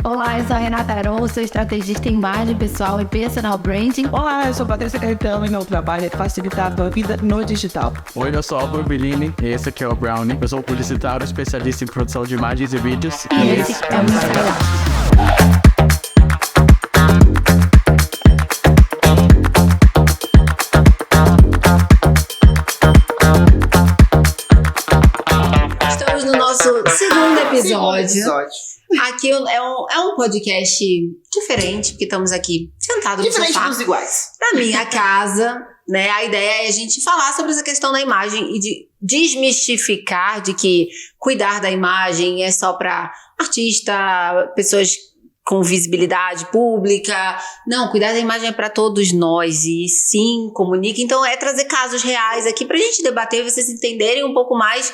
Olá, eu sou a Renata Aron, sou estrategista em imagem pessoal e personal branding. Olá, eu sou Patrícia Caetano e meu trabalho é facilitar a tua vida no digital. Oi, eu sou Álvaro Bellini e esse aqui é o Brownie. Eu sou publicitário, especialista em produção de imagens e vídeos. E esse é o Instagram. Estamos no nosso segundo episódio. Aqui é um podcast diferente, porque estamos aqui sentados no sofá. Diferente dos iguais. Na minha casa, né? A ideia é a gente falar sobre essa questão da imagem e de desmistificar de que cuidar da imagem é só para artista, pessoas com visibilidade pública. Não, cuidar da imagem é para todos nós e sim, comunica. Então é trazer casos reais aqui pra gente debater e vocês entenderem um pouco mais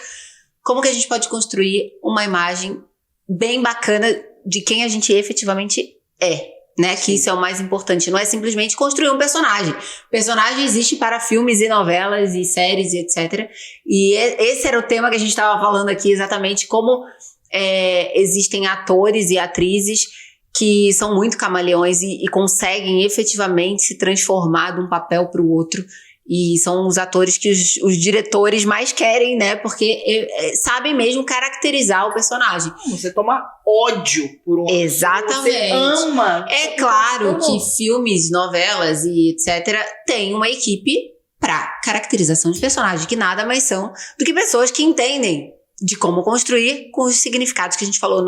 como que a gente pode construir uma imagem bem bacana de quem a gente efetivamente é, né? Que isso é o mais importante. Não é simplesmente construir um personagem. O personagem existe para filmes e novelas e séries e etc. E esse era o tema que a gente estava falando aqui, exatamente como existem atores e atrizes que são muito camaleões e conseguem efetivamente se transformar de um papel para o outro. E são os atores que os diretores mais querem, né? Porque sabem mesmo caracterizar o personagem. Você toma ódio por um. Exatamente. Você ama. É claro que filmes, novelas e etc. têm uma equipe para caracterização de personagem, que nada mais são do que pessoas que entendem de como construir com os significados que a gente falou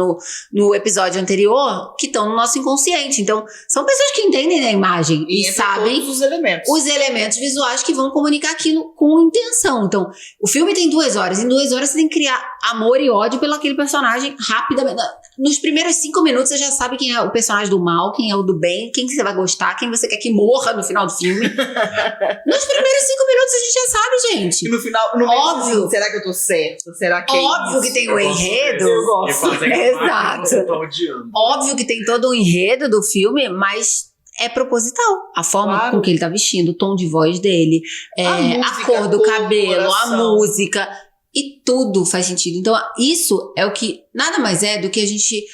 no episódio anterior, que estão no nosso inconsciente. Então, são pessoas que entendem a imagem e sabem os elementos visuais que vão comunicar aquilo com intenção. Então, o filme tem 2 horas. Em 2 horas você tem que criar amor e ódio pelo aquele personagem rapidamente. Nos primeiros 5 minutos você já sabe quem é o personagem do mal, quem é o do bem, quem que você vai gostar, quem você quer que morra no final do filme. Nos primeiros 5 minutos a gente já sabe, gente. E no final, no óbvio. Meio, será que eu tô certo? Será que óbvio que tem o enredo. Exato. Óbvio que tem todo o enredo do filme, mas é proposital. A forma com que ele tá vestindo, o tom de voz dele, a cor do cabelo, a música. E tudo faz sentido. Então, isso é o que nada mais é do que a gente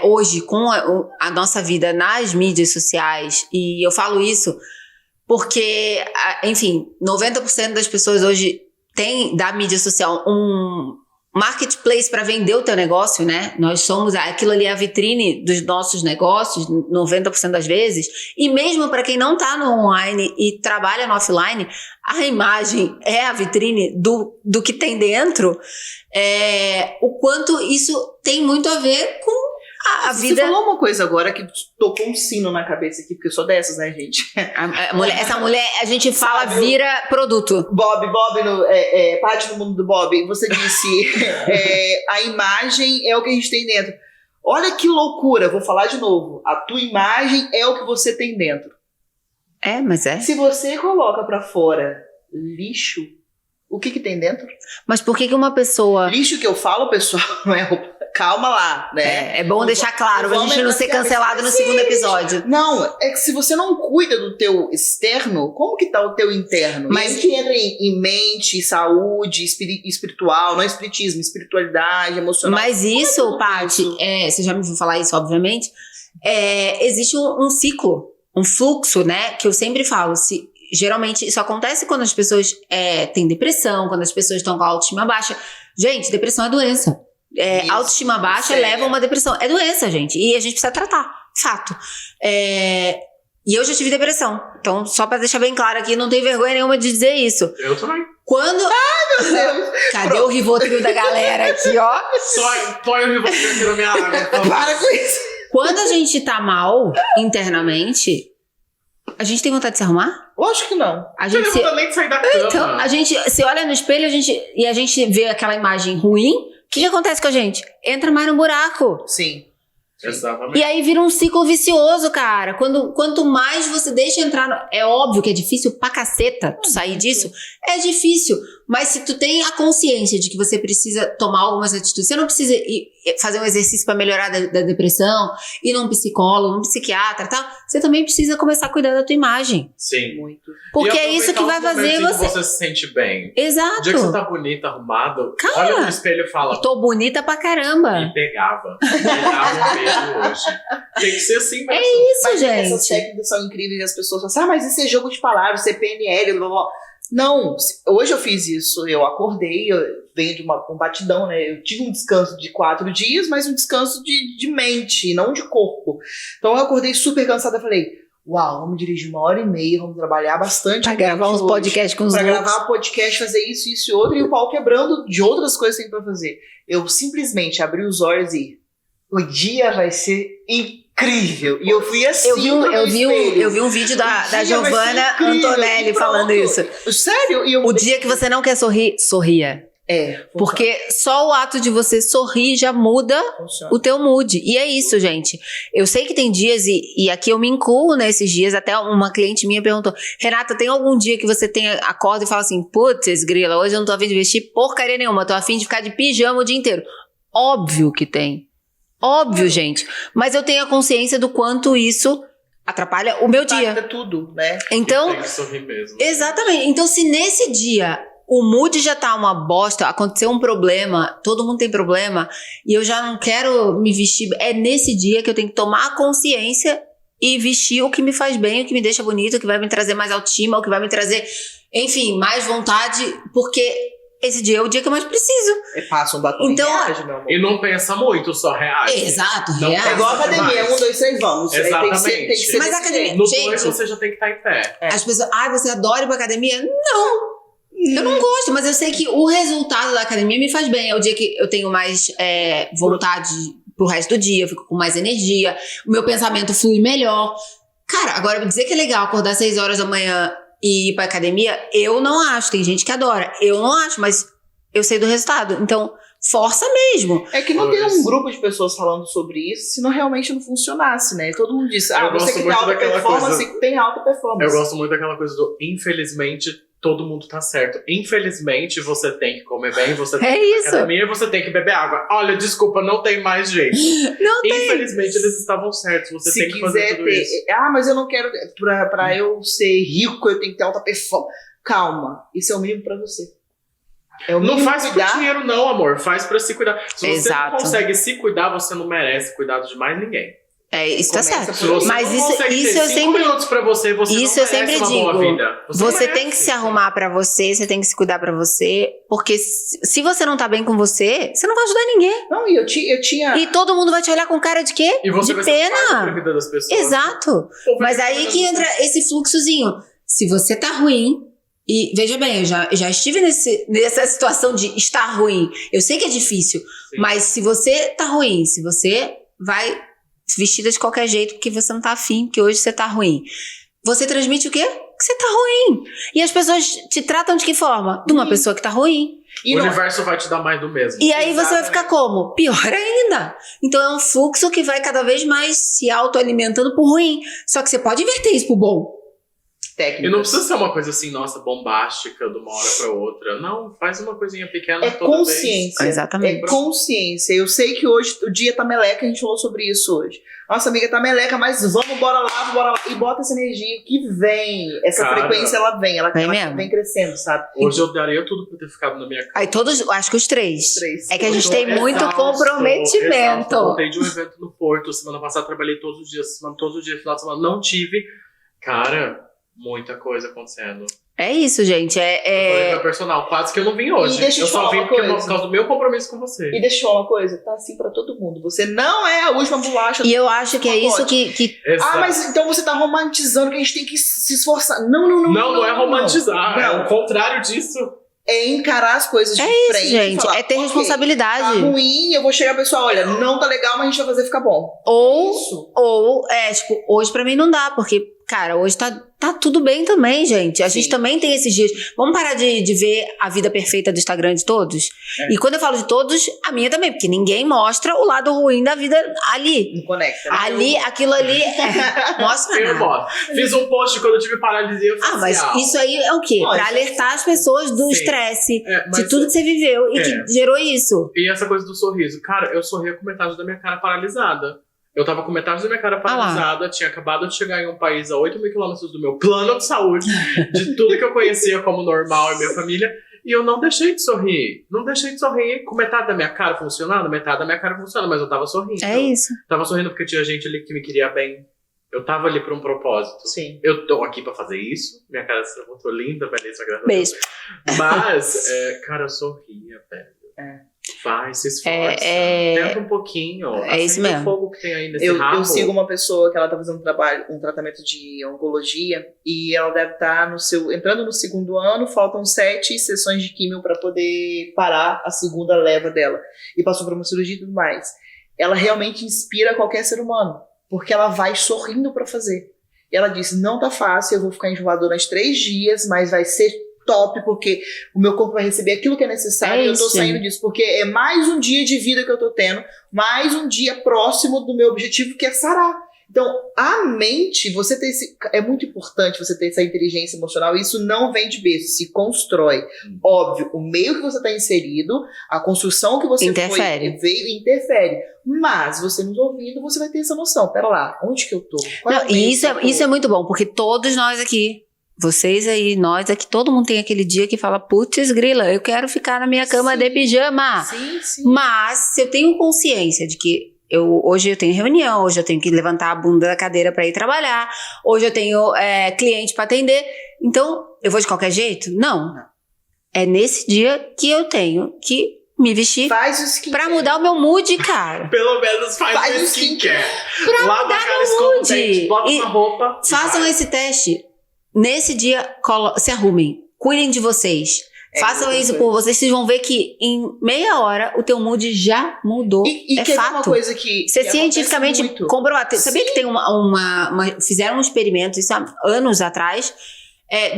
hoje, com a nossa vida nas mídias sociais, e eu falo isso porque, enfim, 90% das pessoas hoje tem da mídia social um marketplace para vender o teu negócio, né? Nós somos, aquilo ali é a vitrine dos nossos negócios, 90% das vezes. E mesmo para quem não tá no online e trabalha no offline, a imagem é a vitrine do que tem dentro. O quanto isso tem muito a ver com a vida. Você falou uma coisa agora que tocou um sino na cabeça aqui, porque eu sou dessas, né, gente? Essa mulher, a gente fala, vira produto. Bob, parte do mundo do Bob. Você disse, a imagem é o que a gente tem dentro. Olha que loucura, vou falar de novo. A tua imagem é o que você tem dentro. Mas é. Se você coloca pra fora lixo, o que tem dentro? Mas por que uma pessoa... Lixo que eu falo, pessoal, não é roupa. Calma lá, né? É bom deixar claro, pra gente não ser cancelado no segundo episódio. Não, é que se você não cuida do teu externo, como que tá o teu interno? Mas que entra em mente, saúde, espiritual, não é espiritismo, espiritualidade, emocional. Mas isso, Paty, você já me viu falar isso, obviamente, existe um ciclo, um fluxo, né? Que eu sempre falo, geralmente isso acontece quando as pessoas têm depressão, quando as pessoas estão com a autoestima baixa. Gente, depressão é doença. Autoestima baixa leva a uma depressão. É doença, gente. E a gente precisa tratar. Fato. E eu já tive depressão. Então, só pra deixar bem claro aqui, não tenho vergonha nenhuma de dizer isso. Eu também. Quando... Meu Deus! Cadê o Rivotril da galera aqui, ó? Põe o Rivotril aqui na minha água. Para com isso! Quando a gente tá mal internamente, a gente tem vontade de se arrumar? Lógico que não. A gente nem de sair da cama. Então, a gente se olha no espelho e a gente vê aquela imagem ruim. O que acontece com a gente? Entra mais no buraco. Sim. Exatamente. E aí vira um ciclo vicioso, cara. Quanto mais você deixa entrar... É óbvio que é difícil pra caceta tu sair disso. É difícil. Mas se tu tem a consciência de que você precisa tomar algumas atitudes, você não precisa fazer um exercício pra melhorar da depressão, ir num psicólogo, num psiquiatra e tal, você também precisa começar a cuidar da tua imagem. Sim. Muito. Porque E é isso que vai fazer momentos em você... que você se sente bem. Exato. O dia que você tá bonita, arrumado, Cara, olha no espelho e fala, Tô bonita pra caramba. me pegava. Me dava um beijo hoje. Tem que ser assim mesmo. Isso, Mas essas gente. técnicas são incríveis e as pessoas falam assim, mas isso é jogo de palavras, isso é PNL, blá, blá, blá. Não, hoje eu fiz isso, eu acordei, eu venho de um batidão, né? Eu tive um descanso de 4 dias, mas um descanso de mente, não de corpo. Então eu acordei super cansada, falei, uau, vamos dirigir 1h30, vamos trabalhar bastante. Pra gravar uns podcasts com os Pra outros. gravar podcast, fazer isso e outro, e o pau quebrando de outras coisas que tem pra fazer. Eu simplesmente abri os olhos e o dia vai ser incrível. E eu fui assim. Eu vi um vídeo da Giovanna Antonelli falando isso. Sério? E eu... O dia que você não quer sorrir, sorria. Porque só o ato de você sorrir já muda funciona. o teu mood. E é isso, gente. Eu sei que tem dias, e aqui eu me incluo nesses dias, até uma cliente minha perguntou, Renata, tem algum dia que você acorda e fala assim, putz, grila, hoje eu não tô a fim de vestir porcaria nenhuma, tô a fim de ficar de pijama o dia inteiro. Óbvio que tem. Óbvio, gente. Mas eu tenho a consciência do quanto isso atrapalha o meu dia. Impacta tudo, né? Então, Tem que sorrir mesmo. exatamente. Então, se nesse dia o mood já tá uma bosta, aconteceu um problema, todo mundo tem problema, e eu já não quero me vestir, é nesse dia que eu tenho que tomar consciência e vestir o que me faz bem, o que me deixa bonito, o que vai me trazer mais autoestima, o que vai me trazer, enfim, mais vontade, porque esse dia é o dia que eu mais preciso. Passa um batom Então, e reage, meu amor. E não pensa muito, só reage. Exato, Não reage. É igual a academia, mais. 1, 2, 3, vamos. Exatamente. Tem que ser Mas desse a academia- jeito. No Gente, 2 você já tem que estar em pé. As pessoas, você adora ir pra academia? Não. Eu não gosto, mas eu sei que o resultado da academia me faz bem. É o dia que eu tenho mais vontade pro resto do dia, eu fico com mais energia, o meu pensamento flui melhor. Cara, agora dizer que é legal acordar às 6 horas da manhã e ir pra academia, eu não acho. Tem gente que adora. Eu não acho, mas eu sei do resultado. Então, força mesmo. É que não tem um grupo de pessoas falando sobre isso, senão realmente não funcionasse, né? Todo mundo diz, Eu você gosto que tem muito alta daquela performance, coisa- tem alta performance. Eu gosto muito daquela coisa do infelizmente todo mundo tá certo. Infelizmente você tem que comer bem, você tem É que ir isso. pra academia e você tem que beber água. Olha, desculpa, não tem mais jeito. Não tem. Infelizmente eles estavam certos, você Se tem que fazer quiser tudo ter... isso. mas eu não quero... Pra eu ser rico, eu tenho que ter alta performance. Calma, isso é o mínimo pra você. É o Não mínimo faz por cuidar. dinheiro não, amor. Faz pra se cuidar. Se você Exato. não consegue se cuidar, você não merece cuidado de mais ninguém. Isso tá Começa certo. Se você Mas não isso consegue eu ter 5 sempre... minutos pra você Isso não eu merece sempre uma boa digo. vida. Você não tem que merece. se arrumar pra você tem que se cuidar pra você, porque se você não tá bem com você não vai ajudar ninguém. Não, e eu tinha... E todo mundo vai te olhar com cara de quê? E você De vai ser parte da pena. vida das pessoas. Exato. Ou vai Mas ser aí parte que das entra esse fluxozinho. Se você tá ruim, e veja bem, eu já estive nessa situação de estar ruim. Eu sei que é difícil, Sim. mas se você tá ruim, se você vai vestida de qualquer jeito porque você não tá afim, porque hoje você tá ruim, você transmite o quê? Que você tá ruim. E as pessoas te tratam de que forma? De uma pessoa que tá ruim. E O não- universo vai te dar mais do mesmo. E aí você vai Exatamente. ficar como? Pior ainda. Então é um fluxo que vai cada vez mais se autoalimentando por ruim. Só que você pode inverter isso pro bom. técnicas. E não precisa ser uma coisa assim, nossa, bombástica de uma hora pra outra. Não, faz uma coisinha pequena É toda consciência. Exatamente. É consciência. Eu sei que hoje o dia tá meleca, a gente falou sobre isso hoje. Nossa amiga tá meleca, mas vamos, bora lá. E bota essa energia que vem. Essa Cara, frequência, ela vem. Ela vem mesmo. vem crescendo, sabe? Hoje eu daria tudo pra ter ficado na minha casa. Aí todos, acho que os três. Três. É que a gente Eu tem tô muito exausto, comprometimento. Voltei de um evento no Porto. Semana passada trabalhei todos os dias. Final de semana não tive. Cara, muita coisa acontecendo. É isso, gente. Eu falei pra personal, quase que eu não vim hoje. E deixa eu te só falar vim uma porque coisa. por causa do meu compromisso com você. E deixa eu falar uma coisa, tá assim pra todo mundo. Você não é a última bolacha E eu acho que é isso que Exato. mas então você tá romantizando que a gente tem que se esforçar. Não. Não é romantizar, é Não. o contrário disso. É encarar as coisas de é frente. isso, e gente. falar, É ter "Ok, responsabilidade. Tá ruim, eu vou chegar pro pessoal, olha, não tá legal, mas a gente vai fazer ficar bom. Ou, Isso. ou, tipo, hoje pra mim não dá, porque cara, hoje tá tudo bem também, gente. A gente também tem esses dias. Vamos parar de ver a vida perfeita do Instagram de todos? E quando eu falo de todos, a minha também, porque ninguém mostra o lado ruim da vida ali. Não conecta. Né? Ali, aquilo ali mostra Eu nada. mostro. Fiz um post quando eu tive paralisia facial. Mas isso aí é o quê? Pra alertar as pessoas do estresse, de tudo que você viveu e que gerou isso. E essa coisa do sorriso. Cara, eu sorria com metade da minha cara paralisada. Eu tava com metade da minha cara paralisada, tinha acabado de chegar em um país a 8 mil quilômetros do meu plano de saúde, de tudo que eu conhecia como normal e minha família, e eu não deixei de sorrir. Não deixei de sorrir com metade da minha cara funcionando, metade da minha cara funcionando, mas eu tava sorrindo. É isso. Tava sorrindo porque tinha gente ali que me queria bem. Eu tava ali por um propósito. Sim. Eu tô aqui pra fazer isso. Minha cara se voltou linda, beleza, graças a Beijo. Deus. Mas, cara, eu sorria, velho. Vai, se esforça. Tenta um pouquinho. É isso mesmo. O fogo que tem aí nesse Eu rabo. sigo uma pessoa que ela tá fazendo um tratamento de oncologia e ela deve estar entrando no 2º ano, faltam 7 sessões de químio para poder parar a segunda leva dela. E passou por uma cirurgia e tudo mais. Ela realmente inspira qualquer ser humano, porque ela vai sorrindo para fazer. E ela disse, não tá fácil, eu vou ficar enjoada durante 3 dias, mas vai ser top, porque o meu corpo vai receber aquilo que é necessário e eu tô saindo disso, porque é mais um dia de vida que eu tô tendo, mais um dia próximo do meu objetivo, que é sarar. Então, a mente, você ter é muito importante você ter essa inteligência emocional, e isso não vem de berço, se constrói. Óbvio, o meio que você tá inserido, a construção que você interfere. Mas, você nos ouvindo, você vai ter essa noção. Pera lá, onde que eu tô? E isso é muito bom, porque todos nós aqui, vocês aí, nós aqui, todo mundo tem aquele dia que fala, putz grila, eu quero ficar na minha cama de pijama. Sim. Mas, se eu tenho consciência de que hoje eu tenho reunião, hoje eu tenho que levantar a bunda da cadeira para ir trabalhar, hoje eu tenho cliente para atender, então eu vou de qualquer jeito? Não. É nesse dia que eu tenho que me vestir pra mudar o meu mood, cara. Pelo menos faz o skincare. Pra Lava mudar a cara, meu escova o mood. dente, bota uma roupa. Façam esse teste. Nesse dia, se arrumem. Cuidem de vocês. Façam isso por vocês. Vocês vão ver que em meia hora o teu mood já mudou. E é que fato. É uma coisa que isso é cientificamente comprovado. Sabia que tem fizeram um experimento isso há anos atrás,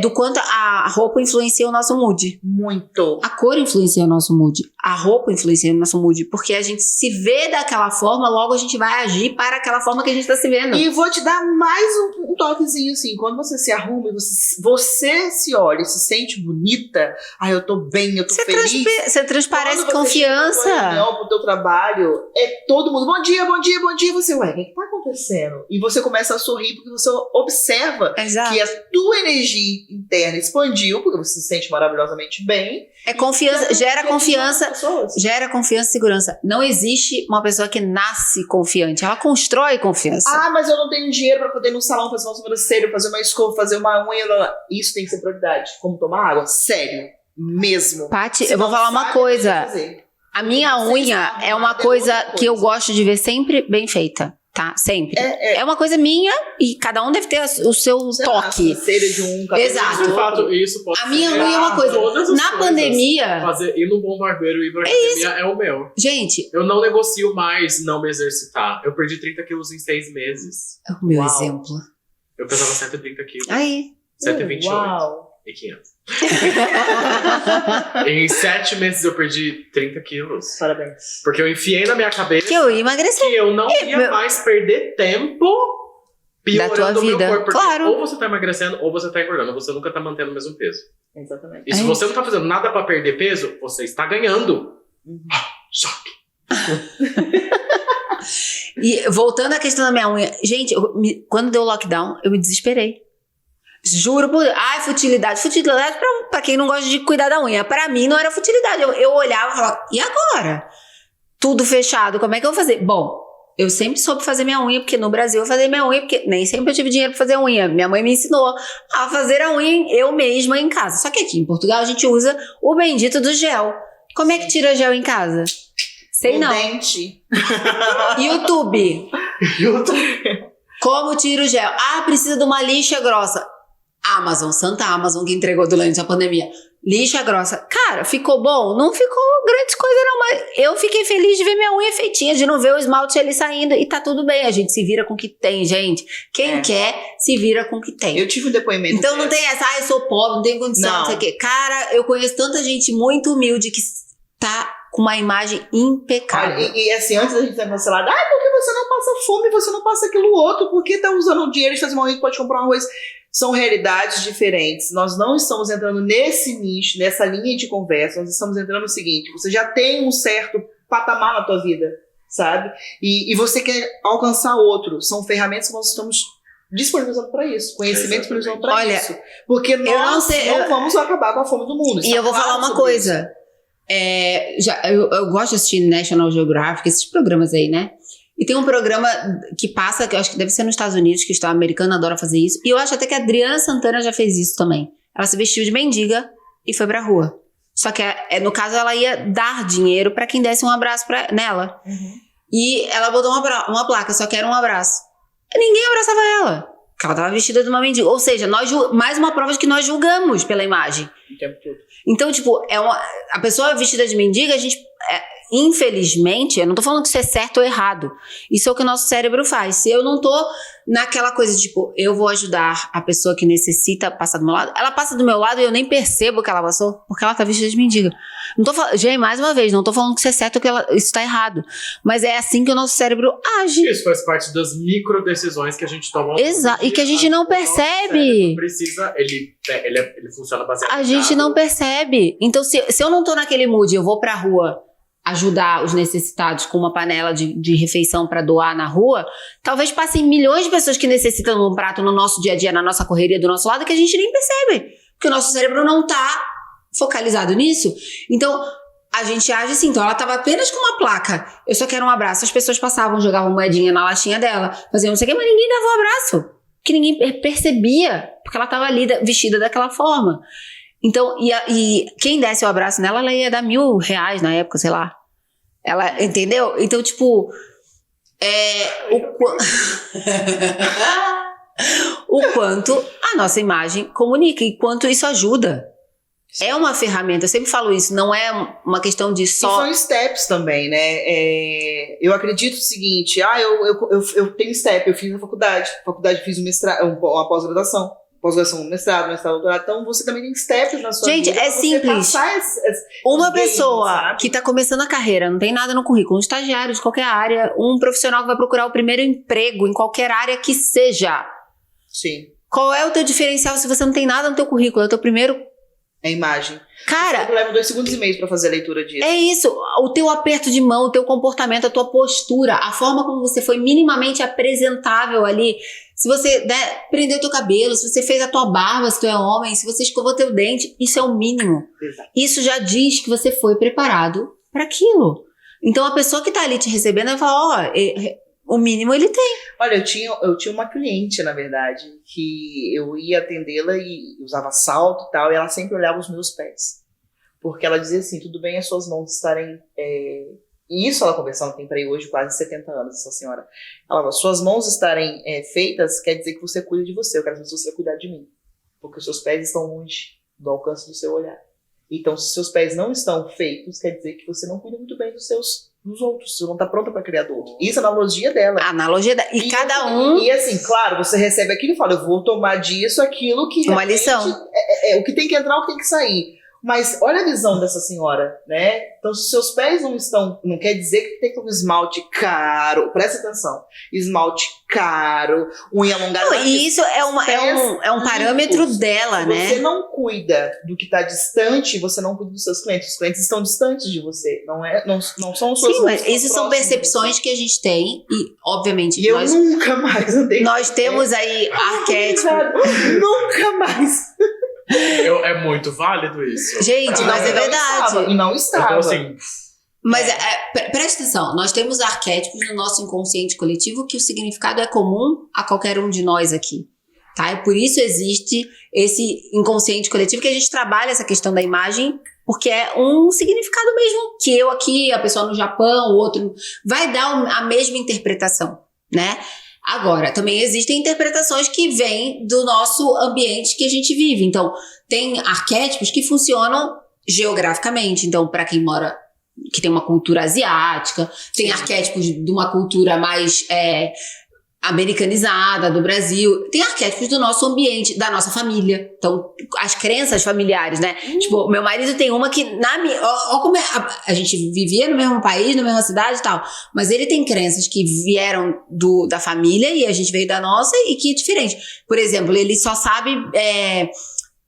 do quanto a roupa influencia o nosso mood. Muito. A cor influencia o nosso mood. A roupa influencia o nosso mood. Porque a gente se vê daquela forma, logo a gente vai agir para aquela forma que a gente tá se vendo. E vou te dar mais um toquezinho assim. Quando você se arruma e você se olha e se sente bonita, eu tô bem, eu tô feliz. Você transparece quando confiança. Você chega pra reunião, pro teu trabalho, todo mundo, bom dia. Você, o que tá acontecendo? E você começa a sorrir porque você observa que a tua energia interna expandiu, porque você se sente maravilhosamente bem. É confiança, gera confiança e segurança. Não existe uma pessoa que nasce confiante, ela constrói confiança. Mas eu não tenho dinheiro pra poder ir no salão fazer uma sobrancelha, fazer uma escova, fazer uma unha. Isso tem que ser prioridade. Como tomar água? Sério. Mesmo. Paty, eu vou falar uma coisa. A minha unha é uma coisa que eu gosto de ver sempre bem feita. Tá? Sempre. É uma coisa minha e cada um deve ter o seu toque. Exato. De fato, isso pode a minha unha é uma coisa. Na pandemia. Ir no bom barbeiro e ir pra academia é o meu. Gente. Eu não negocio mais não me exercitar. Eu perdi 30 quilos em 6 meses. É o meu exemplo. Eu pesava 130 quilos. Aí. 128. E 500. Em 7 meses eu perdi 30 quilos. Parabéns. Porque eu enfiei na minha cabeça que eu ia emagrecer. Que eu não ia mais perder tempo piorando o meu corpo. Porque claro. Ou você tá emagrecendo ou você tá engordando. Você nunca tá mantendo o mesmo peso. Exatamente. E se você não tá fazendo nada pra perder peso, você está ganhando. Choque. E voltando à questão da minha unha. Gente, quando deu o lockdown, eu me desesperei. Juro por... futilidade. Futilidade pra quem não gosta de cuidar da unha. Pra mim não era futilidade. Eu olhava e falava, e agora? Tudo fechado, como é que eu vou fazer? Bom, eu sempre soube fazer minha unha, porque no Brasil eu fazia minha unha, porque nem sempre eu tive dinheiro pra fazer unha. Minha mãe me ensinou a fazer a unha eu mesma em casa. Só que aqui em Portugal a gente usa o bendito do gel. Como é que tira gel em casa? Sei não. Dente. YouTube. Como tira o gel? Precisa de uma lixa grossa. Amazon, Santa Amazon, que entregou durante a pandemia. lixa grossa. Cara, ficou bom? Não ficou grande coisa não, mas eu fiquei feliz de ver minha unha feitinha, de não ver o esmalte ali saindo, e tá tudo bem, a gente se vira com o que tem, gente. Quem quer, se vira com o que tem. Eu tive um depoimento Então não tem essa, eu sou pobre, não tenho condição, Não. não sei o quê. Cara, eu conheço tanta gente muito humilde que tá com uma imagem impecável. Olha, e assim, antes da gente ser cancelada, porque você não passa fome, você não passa aquilo outro, porque tá usando o dinheiro de fazer uma unha que pode comprar um arroz. São realidades diferentes. Nós não estamos entrando nesse nicho, nessa linha de conversa. Nós estamos entrando no seguinte: você já tem um certo patamar na tua vida, sabe? E você quer alcançar outro. São ferramentas que nós estamos disponibilizando para isso. Conhecimento disponibilizando para Olha, isso. Porque nós não vamos acabar com a fome do mundo. E eu vou falar uma coisa. Eu gosto de assistir National Geographic, esses programas aí, né? E tem um programa que passa, que eu acho que deve ser nos Estados Unidos, que o Estado americano adora fazer isso. E eu acho até que a Adriana Santana já fez isso também. Ela se vestiu de mendiga e foi pra rua. Só que, no caso, ela ia dar dinheiro pra quem desse um abraço nela. Uhum. E ela botou uma placa, só que era um abraço. E ninguém abraçava ela, porque ela tava vestida de uma mendiga. Ou seja, mais uma prova de que nós julgamos pela imagem. O tempo todo. Então, tipo, a pessoa vestida de mendiga, a gente... infelizmente, eu não tô falando que isso é certo ou errado. Isso é o que o nosso cérebro faz. Se eu não tô naquela coisa, tipo, eu vou ajudar a pessoa que necessita passar do meu lado, ela passa do meu lado e eu nem percebo que ela passou, porque ela tá vestida de mendiga. Não tô falando, gente, mais uma vez, não tô falando que isso é certo ou que isso tá errado. Mas é assim que o nosso cérebro age. Isso faz parte das micro decisões que a gente toma. Exato, e que a gente não percebe. Precisa, ele funciona baseado A gente não percebe. Então, se eu não tô naquele mood, eu vou pra rua ajudar os necessitados com uma panela de refeição para doar na rua, talvez passem milhões de pessoas que necessitam de um prato no nosso dia a dia, na nossa correria do nosso lado, que a gente nem percebe, porque o nosso cérebro não tá focalizado nisso. Então, a gente age assim. Então, ela tava apenas com uma placa, eu só quero um abraço. As pessoas passavam, jogavam moedinha na latinha dela, faziam não sei o que, mas ninguém dava um abraço, porque ninguém percebia, porque ela tava ali vestida daquela forma. Então, e quem desse o abraço nela, ela ia dar R$1.000 na época, sei lá. Ela, entendeu? Então, tipo, o quanto a nossa imagem comunica e quanto isso ajuda. É uma ferramenta, eu sempre falo isso, não é uma questão de só... E são steps também, né? Eu acredito o seguinte, eu tenho step, eu fiz na faculdade fiz uma pós-graduação, mestrado, doutorado. Então você também tem steps na sua vida. Gente, é simples. Uma pessoa sabe? que tá começando a carreira, não tem nada no currículo, um estagiário de qualquer área, um profissional que vai procurar o primeiro emprego em qualquer área que seja. Sim. Qual é o teu diferencial se você não tem nada no teu currículo? É o teu primeiro... É a imagem. Cara... Eu levo 2 segundos e meio pra fazer a leitura disso. É isso. O teu aperto de mão, o teu comportamento, a tua postura, a forma como você foi minimamente apresentável ali. Se você prendeu teu cabelo, se você fez a tua barba, se tu é homem, se você escovou teu dente, isso é o mínimo. Exato. Isso já diz que você foi preparado para aquilo. Então a pessoa que tá ali te recebendo vai falar, o mínimo ele tem. Olha, eu tinha uma cliente, na verdade, que eu ia atendê-la e usava salto e tal, e ela sempre olhava os meus pés. Porque ela dizia assim, tudo bem as suas mãos estarem... E isso ela conversando, tem para aí hoje quase 70 anos, essa senhora. Ela falou, suas mãos estarem feitas quer dizer que você cuida de você. Eu quero saber se você vai cuidar de mim. Porque os seus pés estão longe do alcance do seu olhar. Então, se seus pés não estão feitos, quer dizer que você não cuida muito bem dos outros. Você não está pronta para criar outro. Isso é a analogia dela. A analogia dela. E cada um... E assim, claro, você recebe aquilo e fala, eu vou tomar disso, aquilo que uma lição. É o que tem que entrar, o que tem que sair. Mas olha a visão dessa senhora, né? Então, se seus pés não estão... Não quer dizer que tem que ter um esmalte caro. Presta atenção. Esmalte caro, unha alongada. Não, e isso é um parâmetro dela, né? Você não cuida do que está distante, você não cuida dos seus clientes. Os clientes estão distantes de você. Não são os seus... Sim, mas isso são percepções que a gente tem. E, obviamente... E eu nunca mais andei. Nós temos aí arquétipos... Nunca mais... É muito válido isso. Gente, mas é verdade. E não estava. Então, assim, mas presta atenção, nós temos arquétipos no nosso inconsciente coletivo que o significado é comum a qualquer um de nós aqui. Tá? E por isso existe esse inconsciente coletivo que a gente trabalha essa questão da imagem, porque é um significado mesmo que eu aqui, a pessoa no Japão, o outro, vai dar a mesma interpretação, né? Agora, também existem interpretações que vêm do nosso ambiente que a gente vive. Então, tem arquétipos que funcionam geograficamente. Então, para quem mora, que tem uma cultura asiática, tem arquétipos de uma cultura mais americanizada, do Brasil. Tem arquétipos do nosso ambiente, da nossa família. Então, as crenças familiares, né? Tipo, meu marido tem uma que, ó como a gente vivia no mesmo país, na mesma cidade e tal, mas ele tem crenças que vieram da família e a gente veio da nossa e que é diferente. Por exemplo, ele só sabe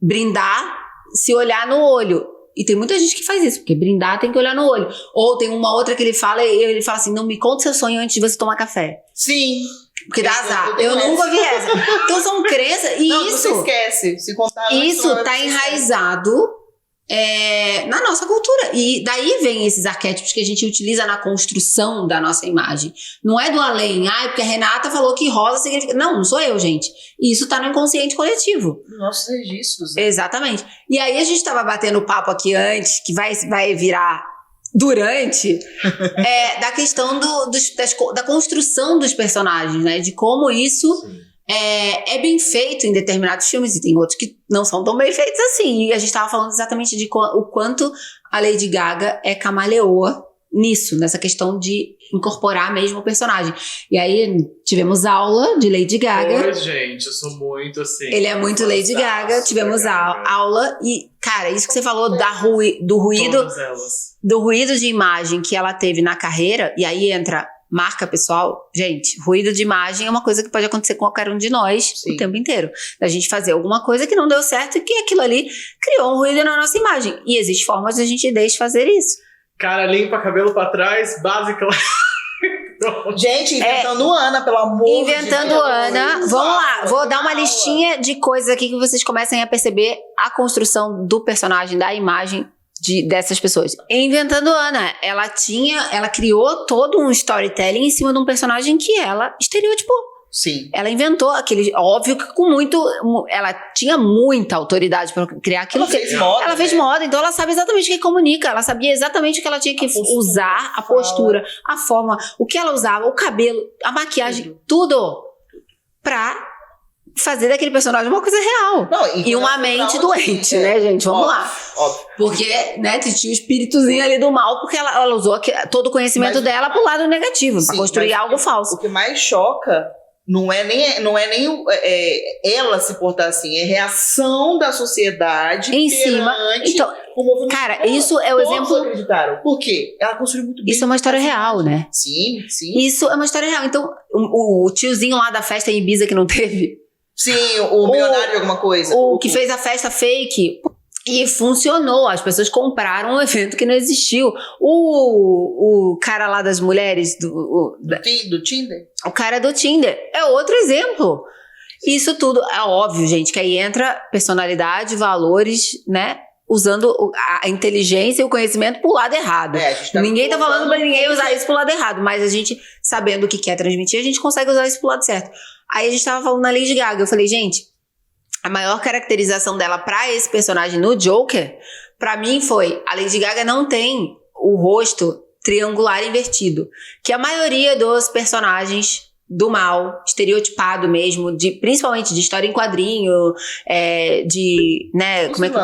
brindar se olhar no olho. E tem muita gente que faz isso, porque brindar tem que olhar no olho. Ou tem uma outra que ele fala assim, não me conte seu sonho antes de você tomar café. Sim. Porque dá azar. Eu nunca ouvi essa. Então são crenças. E não, isso. Você esquece. Se contar Isso tá enraizado na nossa cultura. E daí vem esses arquétipos que a gente utiliza na construção da nossa imagem. Não é do além. Porque a Renata falou que rosa significa. Não sou eu, gente. Isso tá no inconsciente coletivo. Nossos registros. Exatamente. E aí a gente tava batendo papo aqui antes, que vai virar durante, da questão da construção dos personagens, né? De como isso é bem feito em determinados filmes, e tem outros que não são tão bem feitos assim. E a gente tava falando exatamente de o quanto a Lady Gaga é camaleoa nisso, nessa questão de incorporar mesmo o personagem. E aí tivemos aula de Lady Gaga. Oi, gente, eu sou muito assim. Ele é muito Lady Gaga. Tivemos aula e, cara, isso que você falou do ruído de imagem que ela teve na carreira, e aí entra marca pessoal. Gente, ruído de imagem é uma coisa que pode acontecer com qualquer um de nós o tempo inteiro. Da gente fazer alguma coisa que não deu certo e que aquilo ali criou um ruído na nossa imagem. E existem formas de a gente fazer isso. Cara limpa, cabelo pra trás, básica. Gente, inventando Ana, pelo amor de Deus. Inventando Ana. Vamos lá, vou dar uma listinha de coisas aqui que vocês comecem a perceber a construção do personagem, da imagem dessas pessoas. Inventando Ana, ela criou todo um storytelling em cima de um personagem que ela estereotipou. Sim. Ela inventou aquele, óbvio que ela tinha muita autoridade para criar aquilo. Ela fez moda, então ela sabe exatamente o que comunica, ela sabia exatamente o que ela tinha que usar, a postura, a forma, o que ela usava, o cabelo, a maquiagem, tudo pra fazer daquele personagem uma coisa real. Não, e uma mente doente, né, gente? Vamos lá. Óbvio. Porque, né, tinha o espíritozinho ali do mal, porque ela usou todo o conhecimento dela pro lado negativo, pra construir algo falso. O que mais choca não é nem ela se portar assim, é reação da sociedade em cima. Então, o movimento. Cara, isso é o exemplo. Todos acreditaram. Por quê? Ela construiu muito bem. Isso é uma história real, né? Sim. Isso é uma história real. Então, o tiozinho lá da festa em Ibiza que não teve. Sim, o milionário de alguma coisa. O que fez a festa fake. E funcionou, as pessoas compraram um evento que não existiu. O cara lá das mulheres do Tinder? O cara do Tinder é outro exemplo. Isso tudo é óbvio, gente, que aí entra personalidade, valores, né? Usando a inteligência e o conhecimento pro lado errado. Ninguém tá falando pra ninguém usar isso pro lado errado, mas a gente, sabendo o que quer transmitir, a gente consegue usar isso pro lado certo. Aí a gente tava falando na Lady Gaga, eu falei, gente, a maior caracterização dela pra esse personagem no Joker, pra mim foi, a Lady Gaga não tem o rosto triangular invertido, que a maioria dos personagens do mal, estereotipado mesmo, principalmente de história em quadrinho, né, como é que...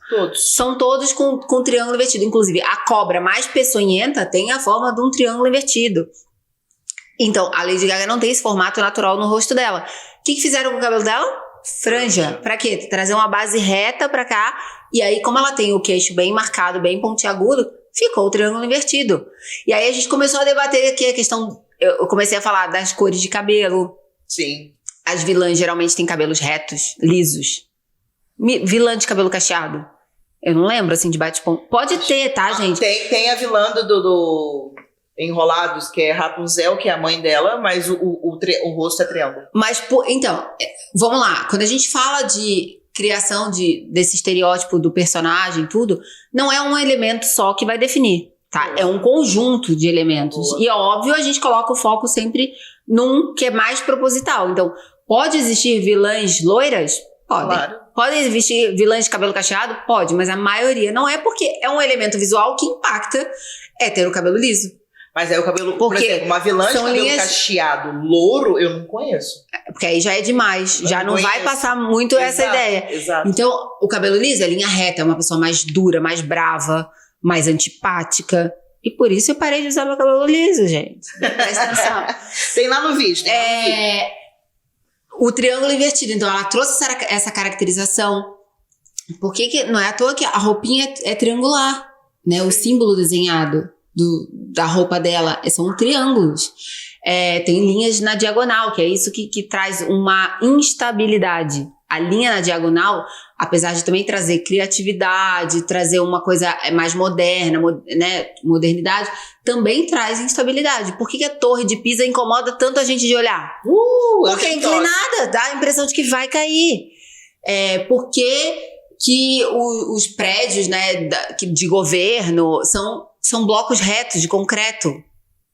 Todos. São todos com triângulo invertido. Inclusive, a cobra mais peçonhenta tem a forma de um triângulo invertido. Então, a Lady Gaga não tem esse formato natural no rosto dela. O que fizeram com o cabelo dela? Franja. Pra quê? Trazer uma base reta pra cá. E aí, como ela tem o queixo bem marcado, bem pontiagudo, ficou o triângulo invertido. E aí, a gente começou a debater aqui a questão... Eu comecei a falar das cores de cabelo. Sim. As vilãs geralmente têm cabelos retos, lisos. Vilã de cabelo cacheado. Eu não lembro, assim, de bate-ponto. Pode ter, tá, gente? Tem a vilã do Enrolados, que é Rapunzel, que é a mãe dela, mas o rosto é triângulo. Mas, então, vamos lá. Quando a gente fala de criação desse estereótipo do personagem, tudo, não é um elemento só que vai definir, tá? É um conjunto de elementos. Boa. E, óbvio, a gente coloca o foco sempre num que é mais proposital. Então, pode existir vilãs loiras? Pode. Claro. Podem existir vilãs de cabelo cacheado? Pode, mas a maioria não é, porque é um elemento visual que impacta ter o cabelo liso. Mas aí o cabelo, por Porque exemplo, uma vilã de são cabelo linhas- cacheado, louro, eu não conheço. Porque aí já é demais. Já não vai conheço. passar muito essa Exato, ideia. Exato. Então, o cabelo liso é linha reta, é uma pessoa mais dura, mais brava, mais antipática. E por isso eu parei de usar meu cabelo liso, gente. Presta atenção. Tem lá no vídeo. Tem lá no vídeo. O triângulo invertido. Então, ela trouxe essa caracterização. Por que não é à toa que a roupinha é triangular, né? O símbolo desenhado da roupa dela são triângulos. Tem linhas na diagonal, que é isso que traz uma instabilidade. A linha na diagonal, apesar de também trazer criatividade, trazer uma coisa mais moderna, né, modernidade, também traz instabilidade. Por que a Torre de Pisa incomoda tanto a gente de olhar? Porque é inclinada, dá a impressão de que vai cair. Porque os prédios, né, de governo são blocos retos de concreto.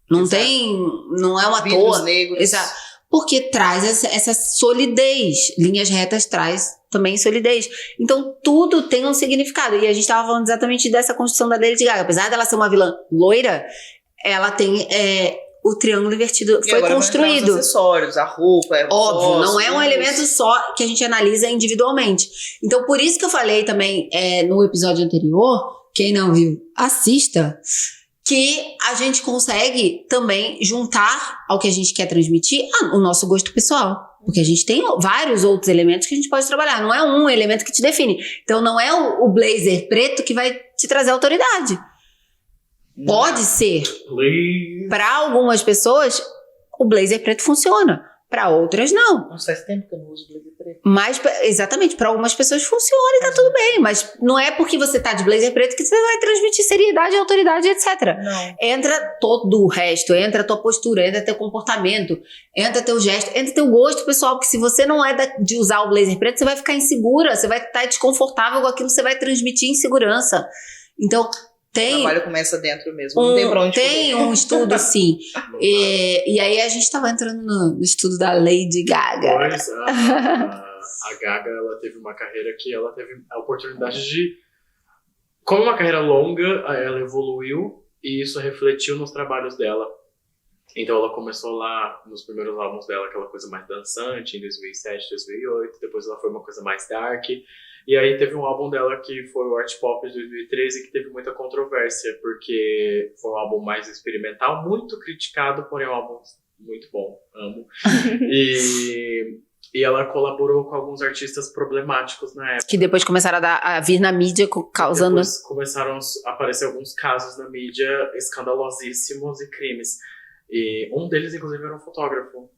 Não é uma Vidros toa. negros. Exato. Porque traz essa solidez. Linhas retas traz também solidez. Então, tudo tem um significado. E a gente estava falando exatamente dessa construção da Lady Gaga. Apesar dela ser uma vilã loira, ela tem o triângulo invertido. E foi agora construído. Os acessórios, a roupa. Óbvio, não é um elemento só que a gente analisa individualmente. Então, por isso que eu falei também no episódio anterior, quem não viu, assista, que a gente consegue também juntar ao que a gente quer transmitir o nosso gosto pessoal. Porque a gente tem vários outros elementos que a gente pode trabalhar. Não é um elemento que te define. Então, não é o blazer preto que vai te trazer autoridade. Pode ser. Para algumas pessoas, o blazer preto funciona. Para outras, não. Nossa, faz tempo que eu não uso blazer preto. Mas, exatamente, para algumas pessoas funciona e tá tudo bem. Mas não é porque você tá de blazer preto que você vai transmitir seriedade, autoridade, etc. Não. Entra todo o resto, entra a tua postura, entra teu comportamento, entra teu gesto, entra teu gosto pessoal. Porque se você não é de usar o blazer preto, você vai ficar insegura, você vai estar desconfortável com aquilo, você vai transmitir insegurança. Então, O trabalho começa dentro mesmo, não tem pra onde tem um estudo, sim. E aí a gente tava entrando no estudo da Lady Gaga. Pois, a Gaga, ela teve uma carreira que ela teve a oportunidade de... Como uma carreira longa, ela evoluiu e isso refletiu nos trabalhos dela. Então ela começou lá nos primeiros álbuns dela, aquela coisa mais dançante, em 2007, 2008. Depois ela foi uma coisa mais dark. E aí teve um álbum dela que foi o Art Pop de 2013, que teve muita controvérsia, porque foi um álbum mais experimental, muito criticado, porém é um álbum muito bom, amo. E ela colaborou com alguns artistas problemáticos na época. Que depois começaram a vir na mídia, causando... Depois começaram a aparecer alguns casos na mídia escandalosíssimos e crimes. E um deles, inclusive, era um fotógrafo,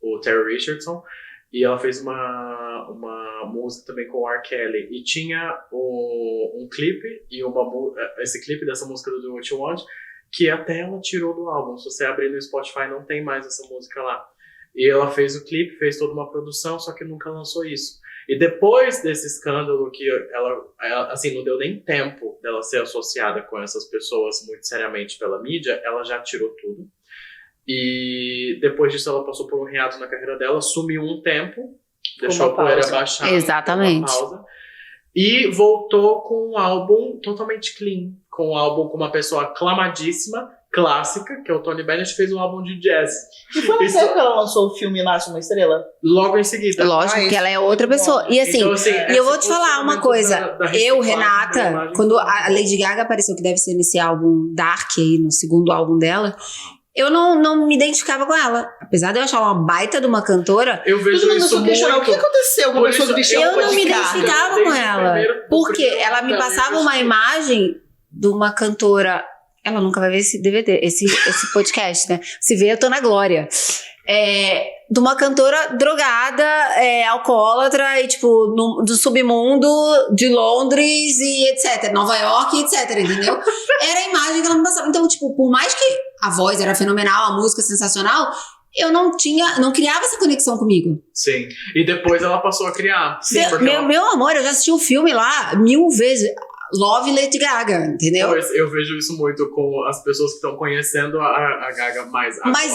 o Terry Richardson. E ela fez uma música também com o R. Kelly. E tinha um clipe, e esse clipe dessa música do Do What You Want, que até ela tirou do álbum. Se você abrir no Spotify, não tem mais essa música lá. E ela fez o clipe, fez toda uma produção, só que nunca lançou isso. E depois desse escândalo, que ela assim, não deu nem tempo dela ser associada com essas pessoas muito seriamente pela mídia, ela já tirou tudo. E depois disso ela passou por um hiato na carreira dela, sumiu um tempo, deixou a poeira baixar. Exatamente. Uma pausa, e voltou com um álbum totalmente clean, com um álbum com uma pessoa aclamadíssima, clássica, que é o Tony Bennett, fez um álbum de jazz. E foi nessa época que ela lançou o filme Nasce uma Estrela? Logo em seguida. Lógico que ela é outra pessoa. E assim, Então, assim, e eu vou te falar uma coisa. Eu, Renata, quando a Lady Gaga apareceu, que deve ser nesse álbum Dark aí, no segundo álbum dela, eu não me identificava com ela. Apesar de eu achar uma baita de uma cantora, eu vejo todo mundo isso só questionar muito. o que aconteceu com a pessoa que vestiu eu roupa não de me carga. identificava com ela. Porque ela me passava uma imagem de uma cantora. Ela nunca vai ver esse DVD, esse podcast, né? Se vê, eu tô na glória. De uma cantora drogada, alcoólatra, e tipo, do submundo de Londres e etc. Nova York e etc, entendeu? Era a imagem que ela me passava. Então, tipo, por mais que a voz era fenomenal, a música sensacional, eu não criava essa conexão comigo. Sim. E depois ela passou a criar. Sim, Meu amor, eu já assisti o filme lá 1000 vezes. Love Lady Gaga, entendeu? Eu vejo isso muito com as pessoas que estão conhecendo a Gaga mais agora, Mas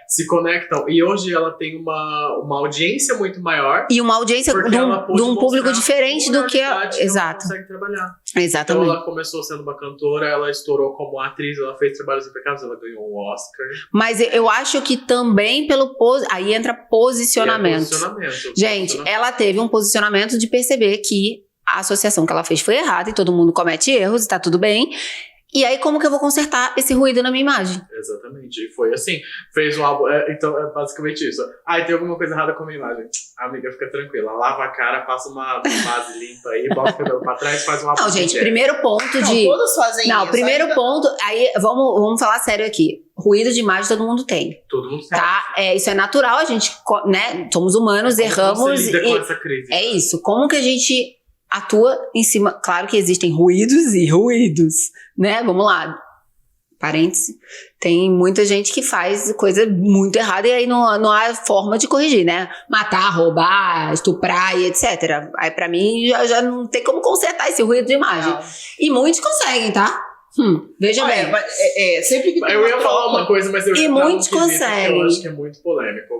se conectam. E hoje ela tem uma audiência muito maior. E uma audiência porque de ela pôde um público mostrar diferente do que... pluralidade que ela Exato. consegue trabalhar. Exatamente. Então ela começou sendo uma cantora, ela estourou como atriz, ela fez trabalhos impecáveis, ela ganhou um Oscar. Mas eu acho que também pelo... Aí entra posicionamento. Gente, ela teve um posicionamento de perceber que a associação que ela fez foi errada e todo mundo comete erros e tá tudo bem. E aí, como que eu vou consertar esse ruído na minha imagem? Exatamente. E foi assim. Fez um álbum. Então, é basicamente isso. Tem alguma coisa errada com a minha imagem. Amiga, fica tranquila. Lava a cara, passa uma base limpa aí, bota o cabelo pra trás, faz um álbum. Não, gente, primeiro ponto Não, de... todos fazem isso. Não, primeiro ainda... ponto... Aí, vamos falar sério aqui. Ruído de imagem todo mundo tem. Todo mundo sabe. Tá? Isso é natural, a gente, né? Somos humanos, erramos. Como você lida com E essa crise? é isso. Como que a gente atua em cima... Claro que existem ruídos e ruídos, né? Vamos lá. Parênteses. Tem muita gente que faz coisa muito errada e aí não há forma de corrigir, né? Matar, roubar, estuprar e etc. Aí pra mim já não tem como consertar esse ruído de imagem. Não. E muitos conseguem, tá? Veja bem. Sempre que tem Eu ia uma falar troca, uma coisa, mas eu E ia entrar num muitos quesito que conseguem. eu acho que é muito polêmico.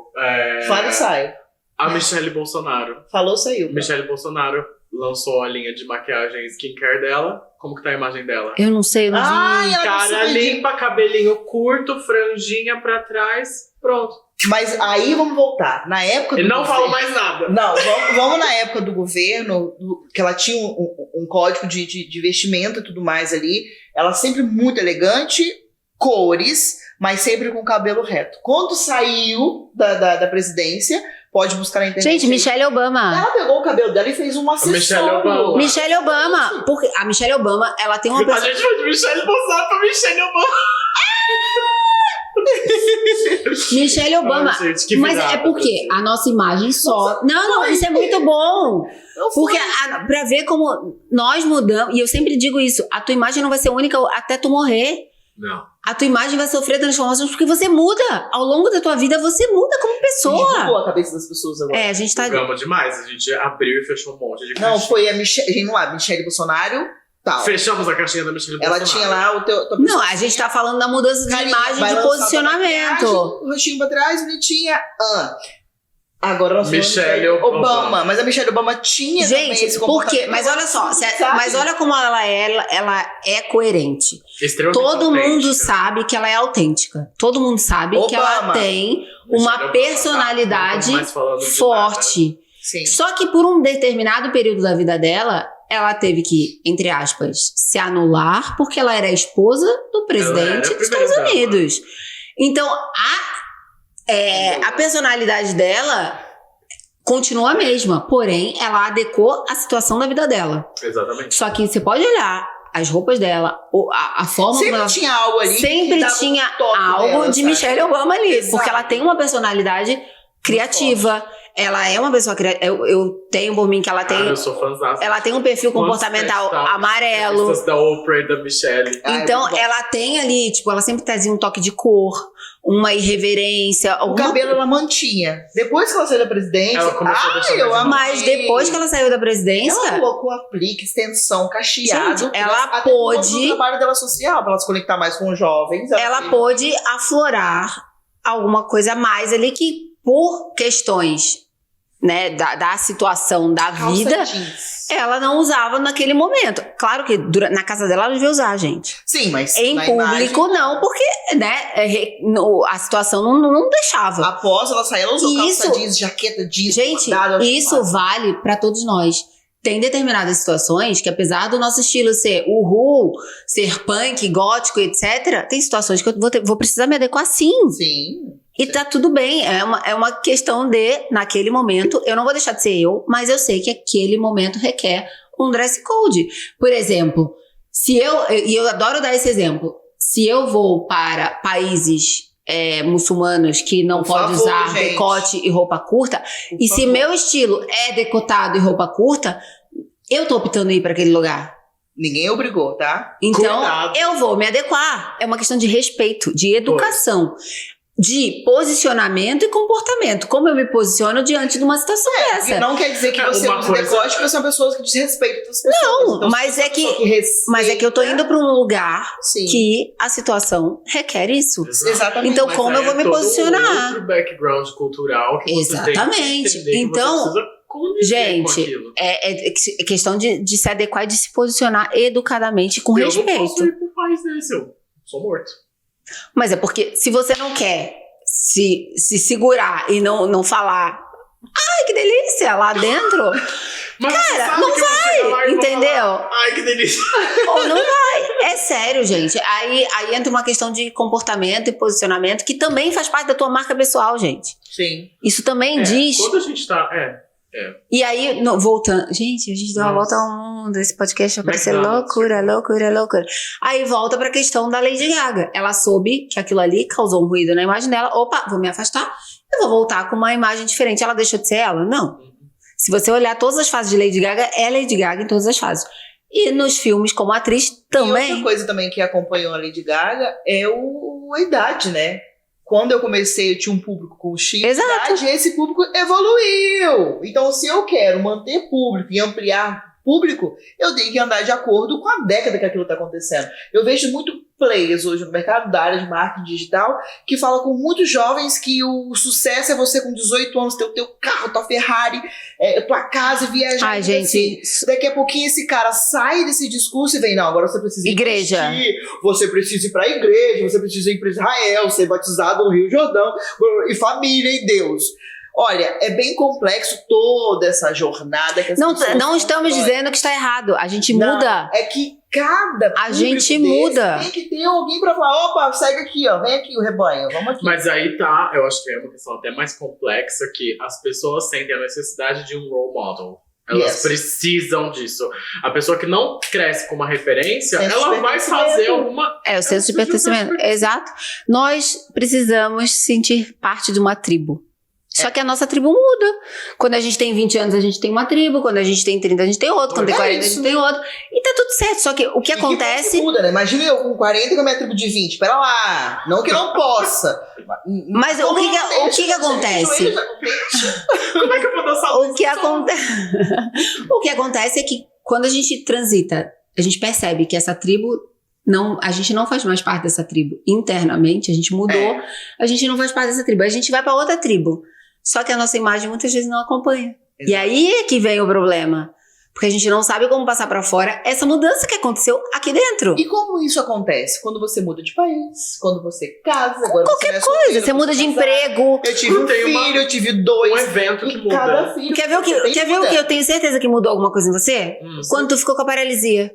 fala e sai. A Michelle Bolsonaro. Falou, saiu. Michelle Bolsonaro lançou a linha de maquiagem skincare dela. Como que tá a imagem dela? Eu não sei, eu não vi. Ai, ela Cara limpa, cabelinho curto, franjinha pra trás, pronto. Mas aí vamos voltar. Na época do Ele não governo- fala mais nada. Não, vamos na época do governo, que ela tinha um código de vestimenta e tudo mais ali. Ela sempre muito elegante, cores, mas sempre com o cabelo reto. Quando saiu da presidência, pode buscar na internet. Gente, Michelle Obama. Ela pegou o cabelo dela e fez um acessório. Michelle Obama. Michelle Obama. Porque a Michelle Obama, ela tem uma A pessoa... gente foi de Michelle Bolsonaro pra Michelle Obama. Michelle Obama. Ai, gente, que Mas virada, é porque a nossa imagem só... Não, isso é muito bom. Não foi. Porque pra ver como nós mudamos... E eu sempre digo isso. A tua imagem não vai ser única até tu morrer. Não. A tua imagem vai sofrer transformações porque você muda. Ao longo da tua vida, você muda como Mudou pessoa. a cabeça das pessoas agora. É, a gente tá... Gama demais. A gente abriu e fechou um monte de Não, caixinha. foi a Michelle. Vamos lá, Michelle Bolsonaro, tal. Fechamos a caixinha da Michelle Ela Bolsonaro. tinha lá o teu Não, a gente tá falando da mudança de Carinha, imagem, vai de lançar posicionamento. o rostinho pra trás, bonitinha. Agora nós falamos Michelle de Obama. Mas a Michelle Obama tinha também Gente, esse por quê? comportamento. Mas olha só, Sabe? mas olha como ela é coerente. Extremamente Todo mundo autêntica. sabe que ela é autêntica. Todo mundo sabe que ela Obama. tem Michelle uma Obama, personalidade tá? Não tô mais falando de forte. Sim. Só que por um determinado período da vida dela, ela teve que, entre aspas, se anular porque ela era a esposa do presidente dos Estados primeira-dama. Unidos. Então, a personalidade dela continua a mesma, porém, ela adequou a situação da vida dela. Exatamente. Só que você pode olhar as roupas dela, a forma como Sempre ela... tinha algo ali. Sempre que dava um tinha toque algo dela, de sabe? Michelle Obama ali. Exato. Porque ela tem uma personalidade criativa. Ela é uma pessoa criativa. Eu tenho por mim que ela tem... Eu sou fãzaça. Ela tem um perfil comportamental amarelo. Revistas da Oprah e da Michelle. Então, muito bom. ela tem ali, tipo, ela sempre trazia um toque de cor, uma irreverência. O Alguma... cabelo ela mantinha. Depois que ela saiu da presidência, Ela começou a deixar eu mais amei. Mas depois que ela saiu da presidência, Ela colocou aplique, extensão, cacheado. Gente, ela até pôde- o trabalho dela social, pra ela se conectar mais com os jovens. ela fez. pôde aflorar alguma coisa a mais ali que, por questões, né, da situação da Calça vida, jeans. ela não usava naquele momento. Claro que na casa dela ela devia usar, gente. Sim, mas Em na público imagem, não, porque, né, a situação não deixava. após ela sair, ela usou Isso- calça jeans, jaqueta jeans. Gente, bordado, eu acho isso massa. vale pra todos nós. Tem determinadas situações que, apesar do nosso estilo ser ser punk, gótico, etc., tem situações que eu vou precisar me adequar sim. Sim. E tá tudo bem, é uma questão de, naquele momento, eu não vou deixar de ser eu, mas eu sei que aquele momento requer um dress code. Por exemplo, e eu adoro dar esse exemplo, se eu vou para países muçulmanos que não Por pode favor, usar gente. decote e roupa curta, Por e se favor. meu estilo é decotado e roupa curta, eu tô optando ir para aquele lugar. Ninguém obrigou, tá? Então, Cuidado. eu vou me adequar. É uma questão de respeito, de educação. de posicionamento e comportamento. Como eu me posiciono diante de uma situação dessa. E não quer dizer que você usa decote, porque você é uma pessoa que desrespeita outras pessoas. Não, então, mas é que eu tô indo pra um lugar que a situação requer isso. Exatamente. Então, como eu vou me posicionar? Outro background cultural que você tem que entender, então, que você precisa conviver com gente, aquilo. é questão de se adequar e de se posicionar educadamente com respeito. Eu não posso ir pro país desse, eu sou morto. Mas é porque se você não quer se segurar e não falar, ai, que delícia, lá dentro, mas cara, não vai, entendeu? Falar, ai, que delícia. Ou não vai. É sério, gente. Aí entra uma questão de comportamento e posicionamento que também faz parte da tua marca pessoal, gente. Sim. Isso também diz... Quando a gente tá... E aí, voltando... Gente, a gente deu uma volta ao mundo. Esse podcast vai parecer loucura. Aí volta pra questão da Lady Gaga. Ela soube que aquilo ali causou um ruído na imagem dela. Opa, vou me afastar. Eu vou voltar com uma imagem diferente. Ela deixou de ser ela? Não. Se você olhar todas as fases de Lady Gaga, é Lady Gaga em todas as fases. E nos filmes como atriz também. E outra coisa também que acompanhou a Lady Gaga é a idade, né? Quando eu comecei, eu tinha um público com X idade, e esse público evoluiu. Então, se eu quero manter público e ampliar público, eu tenho que andar de acordo com a década que aquilo está acontecendo. Eu vejo muito players hoje no mercado da área de marketing digital que falam com muitos jovens que o sucesso é você com 18 anos ter o teu carro, tua Ferrari, tua casa e viajar. Ai, gente. Daqui a pouquinho esse cara sai desse discurso e vem, não, agora você precisa ir igreja. Você precisa ir para a igreja, você precisa ir para Israel, ser batizado no Rio Jordão, e família e Deus. Olha, é bem complexo toda essa jornada. Que não estamos dizendo que está errado. A gente muda. É que cada a gente muda. Tem que ter alguém pra falar, opa, segue aqui, ó, vem aqui o rebanho, vamos aqui. Mas aí tá, eu acho que é uma questão até mais complexa, que as pessoas sentem a necessidade de um role model. Elas precisam disso. A pessoa que não cresce com uma referência, ela vai fazer alguma... o senso de pertencimento. Exato. Nós precisamos sentir parte de uma tribo. Só que a nossa tribo muda. Quando a gente tem 20 anos, a gente tem uma tribo. Quando a gente tem 30, a gente tem outra. Quando tem 40, a gente tem outra. E tá tudo certo. Só que o que acontece... Que muda, né? Imagina eu com 40 com a minha tribo de 20. Espera lá. Não que não possa. Mas o que acontece? Como é que eu vou dançar? O que acontece é que quando a gente transita, a gente percebe que essa tribo... a gente não faz mais parte dessa tribo. Internamente, a gente mudou. A gente não faz parte dessa tribo. A gente vai pra outra tribo. Só que a nossa imagem muitas vezes não acompanha. Exato. E aí é que vem o problema. Porque a gente não sabe como passar pra fora essa mudança que aconteceu aqui dentro. E como isso acontece? Quando você muda de país, quando você casa, agora qualquer coisa. Você muda de emprego. Eu tive um filho, eu tive 2. Um evento que muda. Cada filho Quer ver o que eu tenho certeza que mudou alguma coisa em você? Quando tu ficou com a paralisia.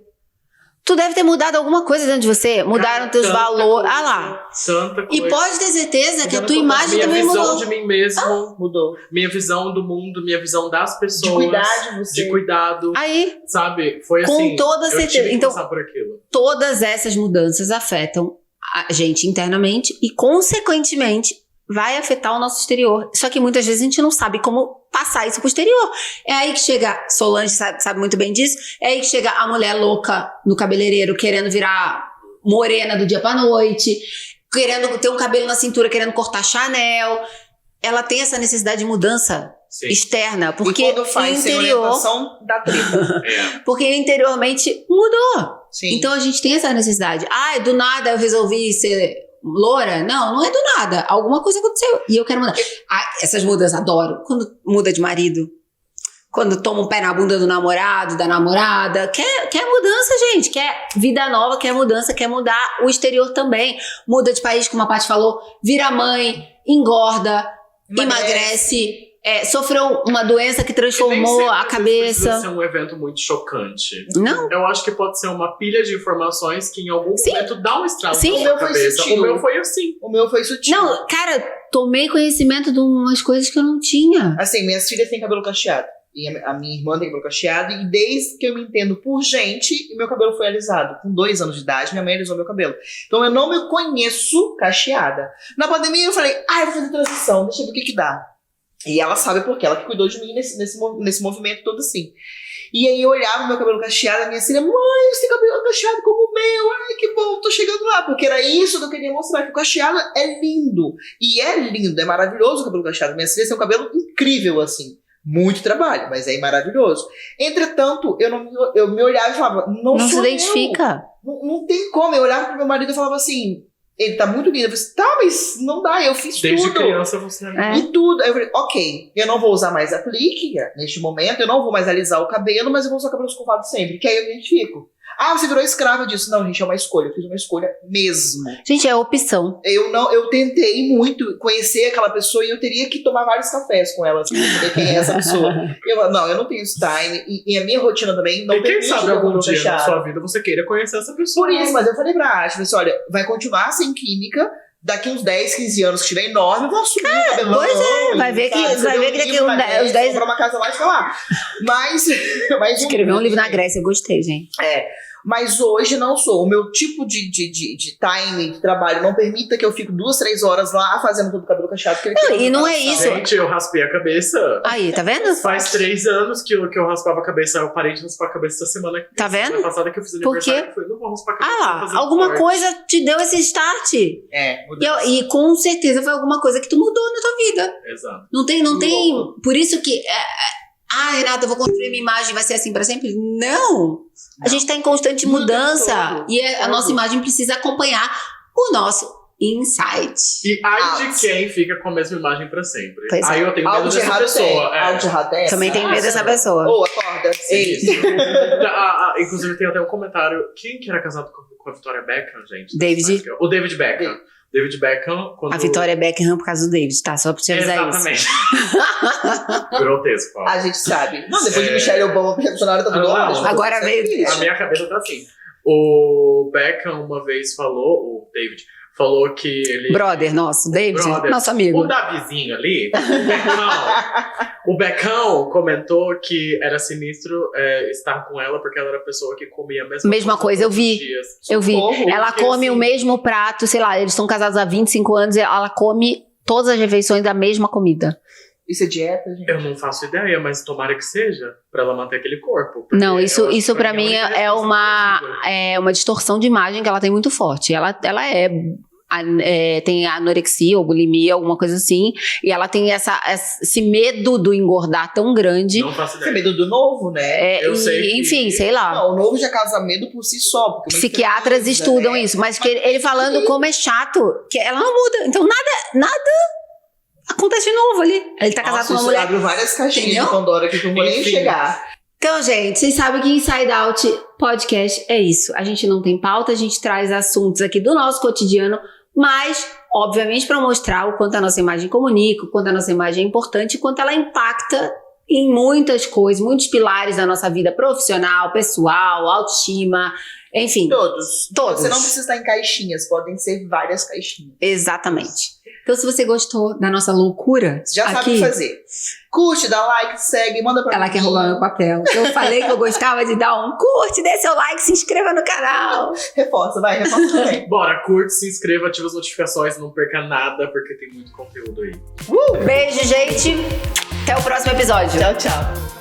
Tu deve ter mudado alguma coisa dentro de você. Mudaram teus valores. Ah lá. Tanta coisa. E pode ter certeza que a tua imagem também mudou. Minha visão de mim mesmo mudou. Minha visão do mundo, minha visão das pessoas. De cuidar de você. De cuidado. Aí. Sabe? Foi com assim. Com toda certeza. Eu tive que então, passar por aquilo. Todas essas mudanças afetam a gente internamente e, consequentemente, vai afetar o nosso exterior. Só que muitas vezes a gente não sabe como passar isso pro exterior. É aí que chega, Solange sabe muito bem disso, é aí que chega a mulher louca no cabeleireiro querendo virar morena do dia pra noite, querendo ter um cabelo na cintura, querendo cortar Chanel. Ela tem essa necessidade de mudança externa, porque e quando faz sem orientação da tribo. Porque interiormente mudou. Sim. Então a gente tem essa necessidade. Do nada eu resolvi ser loura? Não é do nada. Alguma coisa aconteceu e eu quero mudar. Essas mudanças, adoro. Quando muda de marido, quando toma um pé na bunda do namorado, da namorada. Quer mudança, gente. Quer vida nova, quer mudança, quer mudar o exterior também. Muda de país, como a Paty falou, vira mãe, engorda, emagrece. Sofreu uma doença que transformou a cabeça. Precisa ser um evento muito chocante. Não. Eu acho que pode ser uma pilha de informações que em algum momento dá um estralo na sua cabeça. O meu foi assim. O meu foi sutil. Não, cara, tomei conhecimento de umas coisas que eu não tinha. Assim, minhas filhas têm cabelo cacheado. E a minha irmã tem cabelo cacheado. E desde que eu me entendo por gente, meu cabelo foi alisado. Com 2 anos de idade, minha mãe alisou meu cabelo. Então eu não me conheço cacheada. Na pandemia eu falei, eu vou fazer transição, deixa eu ver o que dá. E ela sabe porque ela que cuidou de mim nesse movimento todo assim. E aí eu olhava meu cabelo cacheado, a minha filha, mãe, você tem cabelo cacheado como o meu, ai que bom, tô chegando lá. Porque era isso que eu queria mostrar, que o cacheado é lindo. E é lindo, é maravilhoso o cabelo cacheado. Minha filha tem um cabelo incrível assim. Muito trabalho, mas é maravilhoso. Entretanto, eu me olhava e falava, não se sou identifica. Não tem como. Eu olhava pro meu marido e falava assim, ele tá muito lindo. Eu falei assim, tá, mas não dá, eu fiz Desde tudo. criança você... E tudo. Aí eu falei, ok, eu não vou usar mais aplique neste momento, eu não vou mais alisar o cabelo, mas eu vou usar o cabelo escovado sempre, que aí eu me identifico. Ah, você virou escrava disso. Não, gente, é uma escolha. Eu fiz uma escolha mesmo. Gente, é opção. Eu tentei muito conhecer aquela pessoa e eu teria que tomar vários cafés com ela, assim, pra saber quem é essa pessoa. Eu não tenho esse time. E a minha rotina também não permite. E quem sabe algum dia fechado. na sua vida você queira conhecer essa pessoa. Por isso, mas eu falei pra Ash, assim, olha, vai continuar sem química. Daqui uns 10, 15 anos que estiver enorme, eu vou assumir o cabelão. Pois é, vai ver que daqui uns 10... comprar uma casa lá e ficar lá. Mas escrever um livro na Grécia, eu gostei, gente. Mas hoje não sou. O meu tipo de time de trabalho não permita que eu fique 2, 3 horas lá fazendo todo o cabelo cacheado. E não é isso. Gente, eu raspei a cabeça. Aí, tá vendo? Faz 3 anos que eu raspava a cabeça. Eu parei de raspar a cabeça essa semana. Tá vendo? Semana passada que eu fiz Por quê? aniversário. Eu falei, não vou raspar a cabeça. vou fazer alguma corte. coisa te deu esse start. E com certeza foi alguma coisa que tu mudou na tua vida. Exato. Não tem. Por isso que. Renata, eu vou construir minha imagem, vai ser assim pra sempre? Não! A gente tá em constante mudança. E a nossa imagem precisa acompanhar o nosso insight. E ai de quem fica com a mesma imagem pra sempre. Pois Aí eu tenho medo dessa pessoa. Algo de errado tem. Também tenho medo dessa pessoa. Ou acorda. Ei. Inclusive tem até um comentário. Quem que era casado com a Victoria Beckham, gente? David. O David Beckham. David Beckham. A Victoria Beckham por causa do David, tá? Só pra te avisar isso. Exatamente. Grotesco. A gente sabe. Não, depois de Michelle Obama, revolucionário, tá tudo ótimo. Agora veio. A minha cabeça tá assim. O Beckham uma vez falou, o David, falou que ele... Brother nosso, David, nosso O amigo. Davizinho ali, o Beckham comentou que era sinistro estar com ela porque ela era a pessoa que comia a mesma coisa. Eu vi. Eu vi. Ela come o assim, mesmo prato, sei lá, eles estão casados há 25 anos e ela come todas as refeições da mesma comida. Isso é dieta, gente? Eu não faço ideia, mas tomara que seja, pra ela manter aquele corpo. Não, isso pra mim é uma distorção de imagem que ela tem muito forte. Ela tem anorexia ou bulimia, alguma coisa assim, e ela tem esse medo do engordar tão grande. Não faço ideia. Esse medo do novo, né? Enfim, sei lá. Não, o novo já causa medo por si só. Porque psiquiatras estudam isso, mas que ele falando como é chato, que ela não muda. Então nada acontece de novo ali. Ele tá casado com uma mulher. Abre várias caixinhas de Pandora que eu não vou nem chegar. Então, gente, vocês sabem que Inside Out Podcast é isso. A gente não tem pauta, a gente traz assuntos aqui do nosso cotidiano, mas, obviamente, para mostrar o quanto a nossa imagem comunica, o quanto a nossa imagem é importante, o quanto ela impacta em muitas coisas, muitos pilares da nossa vida profissional, pessoal, autoestima, enfim. Todos. Todos. Você não precisa estar em caixinhas, podem ser várias caixinhas. Exatamente. Então, se você gostou da nossa loucura, já sabe o que fazer. Curte, dá like, segue, manda pra Ela quer roubar meu papel. Eu falei que eu gostava de dar um curte, dê seu like, se inscreva no canal. Reforça também. Bora, curte, se inscreva, ativa as notificações, não perca nada, porque tem muito conteúdo aí. Beijo, gente. Até o próximo episódio. Tchau, tchau.